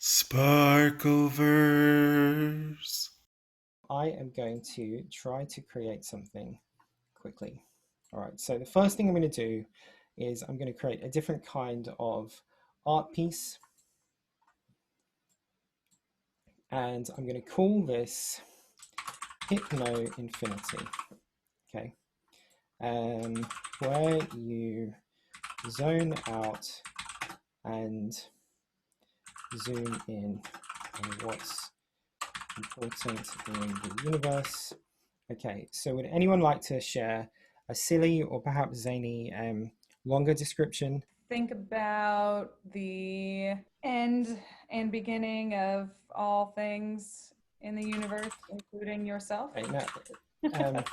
SparkleVerse. I am going to try to create something quickly. All right, so the first thing I'm going to do is I'm going to create a different kind of art piece, and I'm going to call this Hypno Infinity. Okay, where you zone out and zoom in on what's important in the universe. Okay, so would anyone like to share a silly or perhaps zany longer description? Think about the end and beginning of all things in the universe, including yourself. Okay, now, I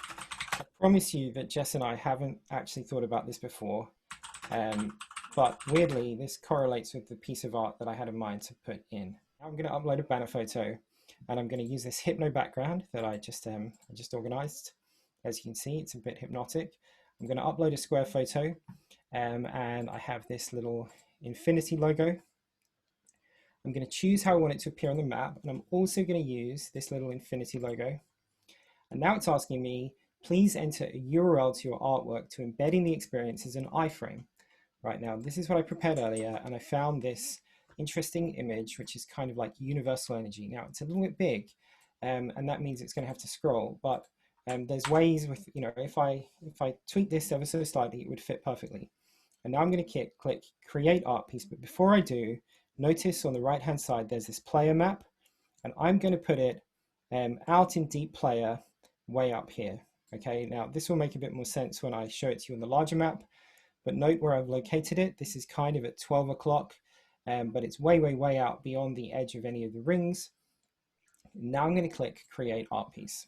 promise you that Jess and I haven't actually thought about this before, but weirdly, this correlates with the piece of art that I had in mind to put in. Now I'm going to upload a banner photo, and I'm going to use this hypno background that I just organized. As you can see, it's a bit hypnotic. I'm going to upload a square photo, and I have this little infinity logo. I'm going to choose how I want it to appear on the map, and I'm also going to use this little infinity logo. And now it's asking me, please enter a URL to your artwork to embed in the experience as an iframe. Right now, this is what I prepared earlier, and I found this interesting image, which is kind of like universal energy. Now, it's a little bit big, and that means it's going to have to scroll, but there's ways with, if I tweak this ever so slightly, it would fit perfectly. And now I'm going to click Create Art Piece, but before I do, notice on the right-hand side, there's this player map, and I'm going to put it out in deep player way up here. Okay, now this will make a bit more sense when I show it to you on the larger map, but note where I've located it. This is kind of at 12 o'clock, but it's way, way, way out beyond the edge of any of the rings. Now I'm going to click Create Art Piece.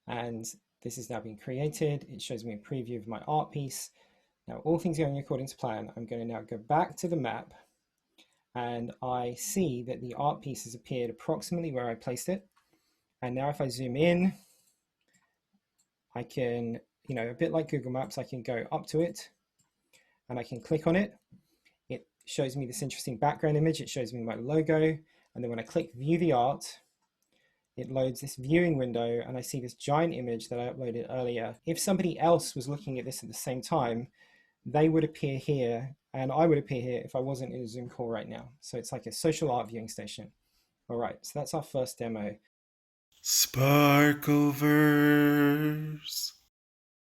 And this is now being created. It shows me a preview of my art piece. Now, all things going according to plan, I'm going to now go back to the map, and I see that the art piece has appeared approximately where I placed it. And now if I zoom in, I can, a bit like Google Maps, I can go up to it and I can click on it. It shows me this interesting background image. It shows me my logo. And then when I click View the Art, it loads this viewing window, and I see this giant image that I uploaded earlier. If somebody else was looking at this at the same time, they would appear here, and I would appear here if I wasn't in a Zoom call right now. So it's like a social art viewing station. All right, so that's our first demo. SparkleVerse.